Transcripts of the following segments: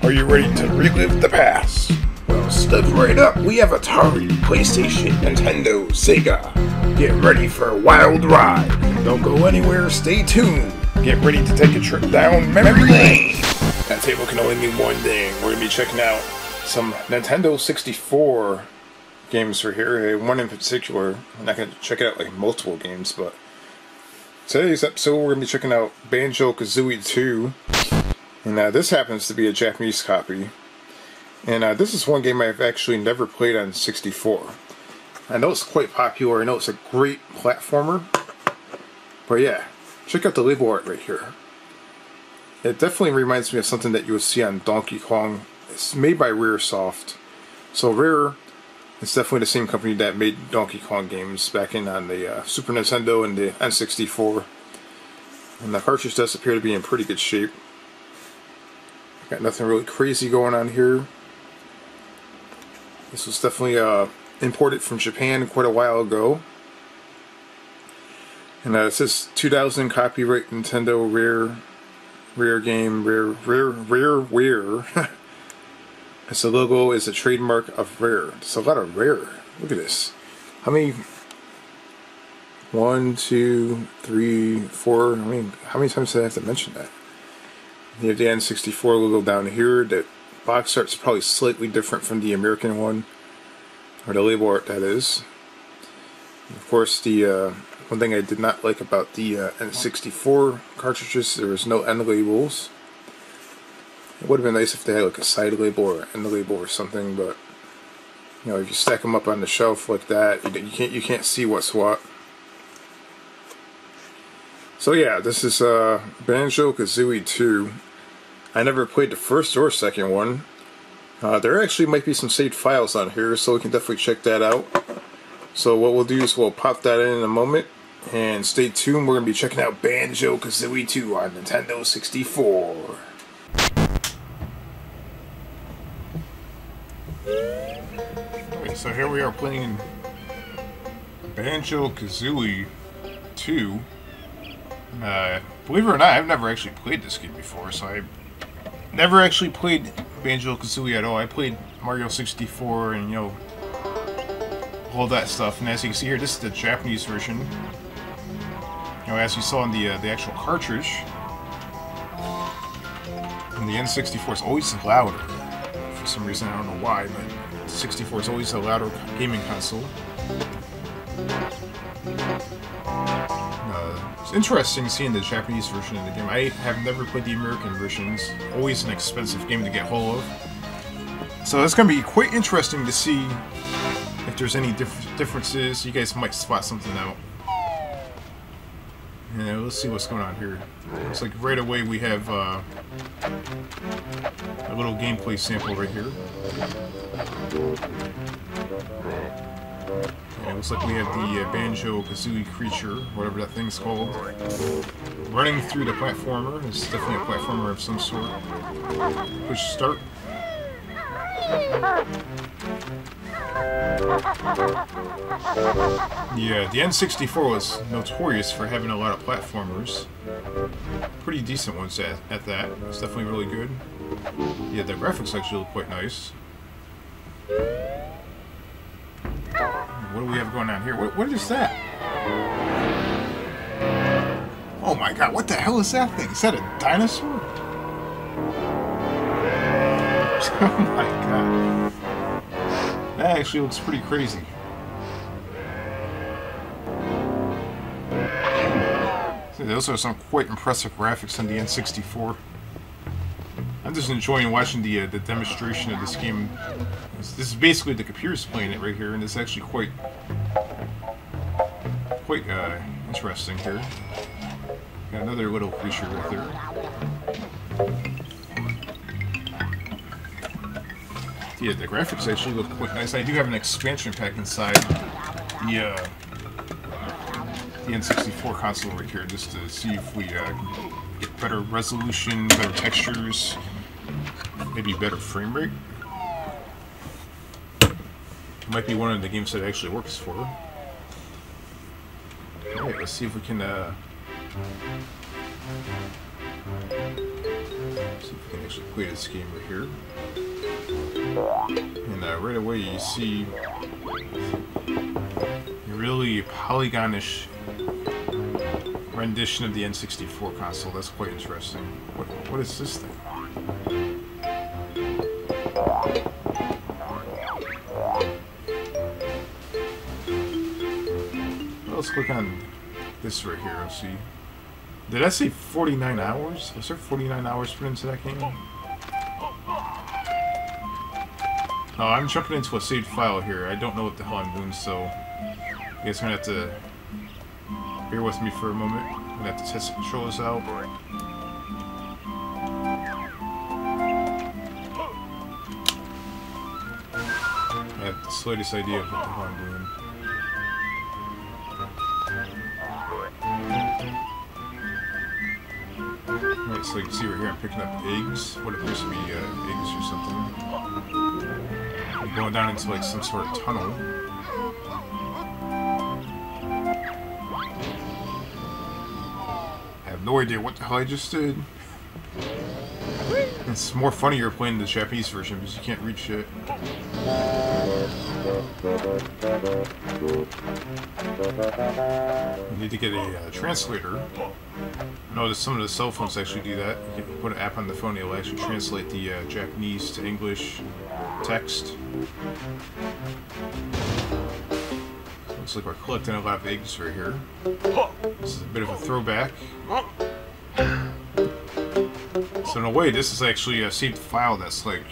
Are you ready to relive the past? Well, step right up. We have Atari, PlayStation, Nintendo, Sega. Get ready for a wild ride. Don't go anywhere, stay tuned. Get ready to take a trip down memory lane. That table can only mean one thing. We're going to be checking out some Nintendo 64 games for here. One in particular. I'm not going to check out like multiple games, but today's episode we're going to be checking out Banjo Kazooie 2. And this happens to be a Japanese copy. And this is one game I've actually never played on 64. I know it's quite popular. I know it's a great platformer. But yeah, check out the label art right here. It definitely reminds me of something that you would see on Donkey Kong. It's made by Rare-Soft. So Rare is definitely the same company that made Donkey Kong games back in on the Super Nintendo and the N64. And the cartridge does appear to be in pretty good shape. Got nothing really crazy going on here. This was definitely imported from Japan quite a while ago. And it says 2000 copyright Nintendo Rare game, Rare. It's the logo is a trademark of Rare. It's a lot of Rare. Look at this. How many? 1, 2, 3, 4. I mean, how many times did I have to mention that? You have the N64 logo down here. The box art's probably slightly different from the American one, or the label art, that is. And of course, the one thing I did not like about the N64 cartridges, there was no end labels. It would have been nice if they had like a side label or end label or something, but you know, if you stack them up on the shelf like that, you can't see what's what. So yeah, this is Banjo Kazooie 2. I never played the first or second one. There actually might be some saved files on here, so we can definitely check that out. So what we'll do is we'll pop that in a moment, and stay tuned. We're going to be checking out Banjo Kazooie 2 on Nintendo 64. Okay, so here we are playing Banjo Kazooie 2. Believe it or not, I've never actually played this game before, so I never actually played Banjo Kazooie at all. I played Mario 64 and, you know, all that stuff. And as you can see here, this is the Japanese version. You know, as you saw in the actual cartridge. And the N64 is always louder. For some reason, I don't know why, but the 64 is always a louder gaming console. It's interesting seeing the Japanese version of the game. I have never played the American versions. Always an expensive game to get hold of. So it's going to be quite interesting to see if there's any differences. You guys might spot something out. And let's see what's going on here. Looks like right away we have a little gameplay sample right here. It looks like we have the Banjo Kazooie creature, whatever that thing's called, running through the platformer. It's definitely a platformer of some sort. Push start. Yeah, the N64 was notorious for having a lot of platformers. Pretty decent ones at that. It's definitely really good. Yeah, the graphics actually look quite nice. What do we have going on here? What is that? Oh my god, what the hell is that thing? Is that a dinosaur? Oh my god. That actually looks pretty crazy. So those are some quite impressive graphics on the N64. I'm just enjoying watching the demonstration of this game. This is basically the computer's playing it right here, and it's actually quite interesting here. Got another little creature right there. Yeah, the graphics actually look quite nice. I do have an expansion pack inside the N64 console right here, just to see if we get better resolution, better textures, maybe better frame rate. Might be one of the games that it actually works for. Alright, let's see if we can See if we can actually play this game right here. And right away you see a really polygonish rendition of the N64 console. That's quite interesting. What is this thing? Let's click on this right here. Let's see. Did I say 49 hours? Was there 49 hours put into that game? Oh, I'm jumping into a saved file here. I don't know what the hell I'm doing, so you guys are gonna have to bear with me for a moment. I'm gonna have to test the controls out. I have the slightest idea of what the hell I'm doing. Alright, so you can see right here I'm picking up eggs. What appears to be eggs or something. I'm going down into like some sort of tunnel. I have no idea what the hell I just did. It's more funnier playing the Japanese version because you can't read shit. You need to get a translator. Notice some of the cell phones actually do that. You can put an app on the phone, it'll actually translate the Japanese to English text. So looks like we're collecting a lot of eggs right here. This is a bit of a throwback. So in a way, this is actually a saved file that's like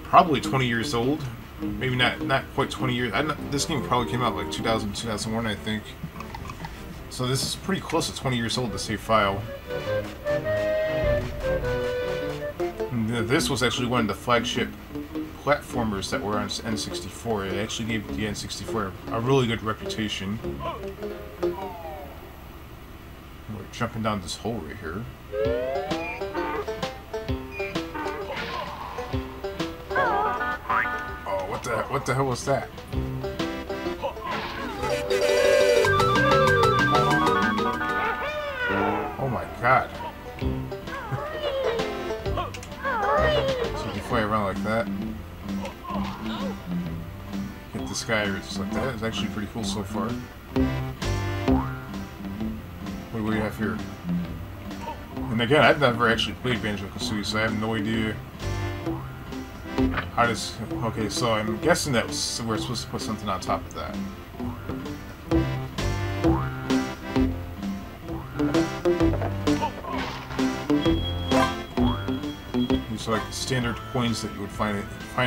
probably 20 years old. Maybe not quite 20 years. This game probably came out like 2000, 2001, I think. So this is pretty close to 20 years old, the save file. And this was actually one of the flagship platformers that were on N64. It actually gave the N64 a really good reputation. We're jumping down this hole right here. What the hell was that? Oh my god. So you can fly around like that. Hit this guy just like that. It's actually pretty cool so far. What do we have here? And again, I've never actually played Banjo Kazooie, so I have no idea. How does... Okay, so I'm guessing that we're supposed to put something on top of that. These are like the standard coins that you would find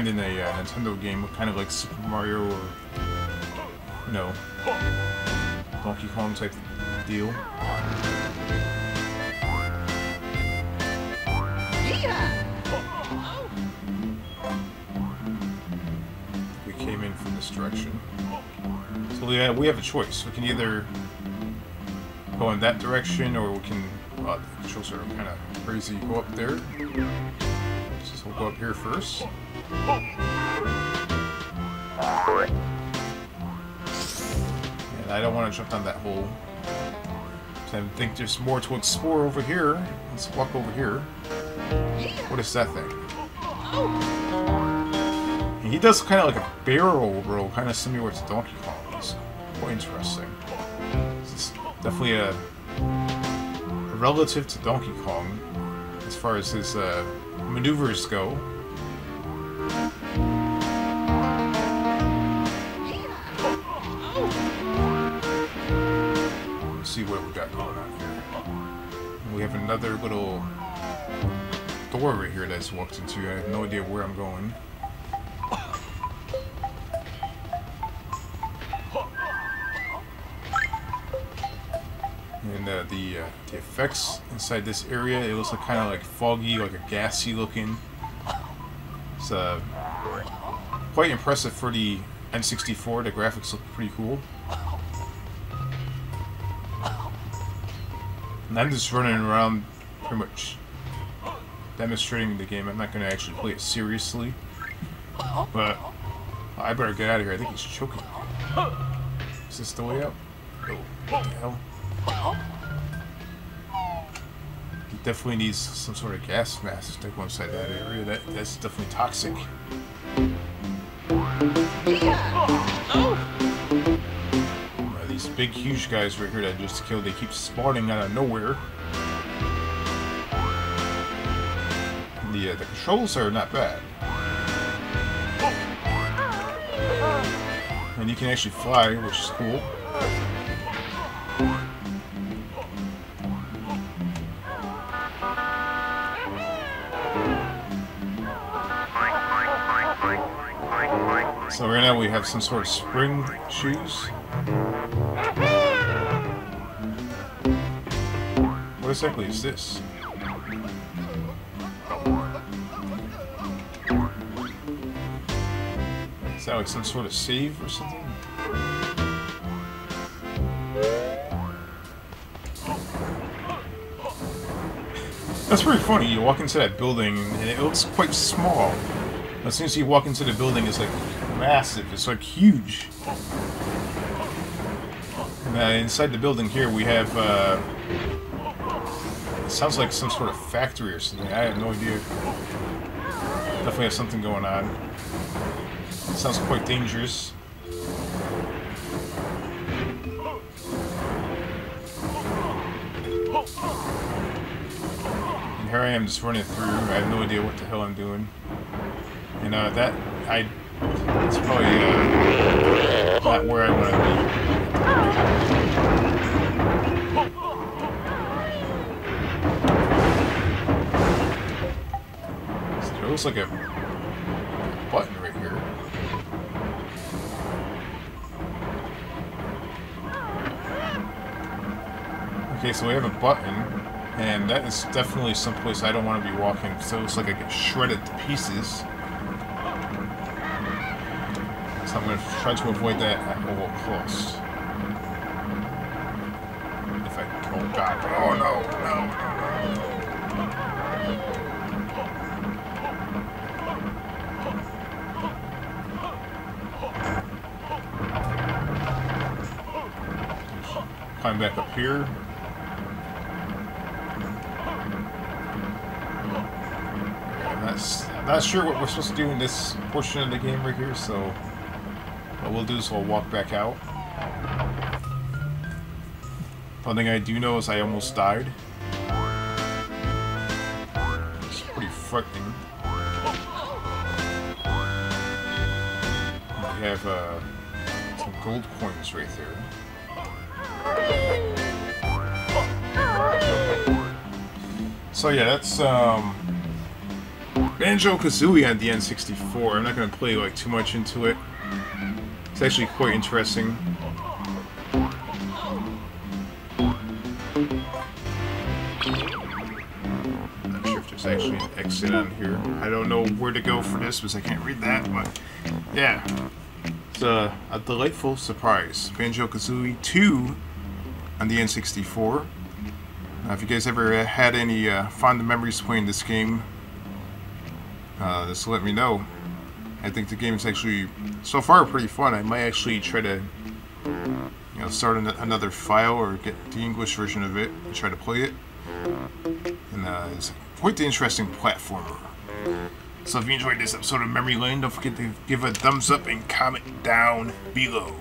in a Nintendo game, kind of like Super Mario or, you know, Donkey Kong type deal. Came in from this direction. So yeah, we have a choice. We can either go in that direction, or we can... the controls are kind of crazy. Go up there. So we'll go up here first. And I don't want to jump down that hole. So I think there's more to explore over here. Let's walk over here. What is that thing? He does kind of like a barrel roll, kind of similar to Donkey Kong. It's quite interesting. It's definitely a relative to Donkey Kong as far as his maneuvers go. Let's see what we got going on here. And we have another little door right here that I just walked into. I have no idea where I'm going. And the effects inside this area, it looks like kind of like foggy, like a gassy looking. It's quite impressive for the N64. The graphics look pretty cool. And I'm just running around pretty much demonstrating the game. I'm not going to actually play it seriously. But I better get out of here. I think he's choking. Is this the way up? Oh, what the hell? Definitely needs some sort of gas mask to go inside that area. That's definitely toxic. These big, huge guys right here that I just killed, they keep spawning out of nowhere. The controls are not bad. And you can actually fly, which is cool. So right now we have some sort of spring shoes. What exactly is this? Is that like some sort of save or something? That's pretty funny. You walk into that building and it looks quite small. As soon as you walk into the building, it's like massive. It's like huge. And, inside the building here, we have. It sounds like some sort of factory or something. I have no idea. Definitely have something going on. It sounds quite dangerous. And here I am just running through. I have no idea what the hell I'm doing. And it's probably not where I want to be. So there looks like a button right here. Okay, so we have a button, and that is definitely someplace I don't want to be walking, because it looks like I get shredded to pieces. So I'm going to try to avoid that at all costs. If I... Oh god. Oh no, no. Climb back up here. I'm not sure what we're supposed to do in this portion of the game right here, so what we'll do is we'll walk back out. One thing I do know is I almost died. It's pretty frightening. We have some gold coins right there. So yeah, that's Banjo Kazooie on the N64. I'm not going to play like too much into it. It's actually quite interesting. Not sure if there's actually an exit on here. I don't know where to go for this because I can't read that, but yeah. It's a delightful surprise. Banjo Kazooie 2 on the N64. If you guys ever had any fond memories playing this game, just let me know. I think the game is actually, so far, pretty fun. I might actually try to, start another file or get the English version of it and try to play it. And it's quite the interesting platformer. So if you enjoyed this episode of Memory Lane, don't forget to give a thumbs up and comment down below.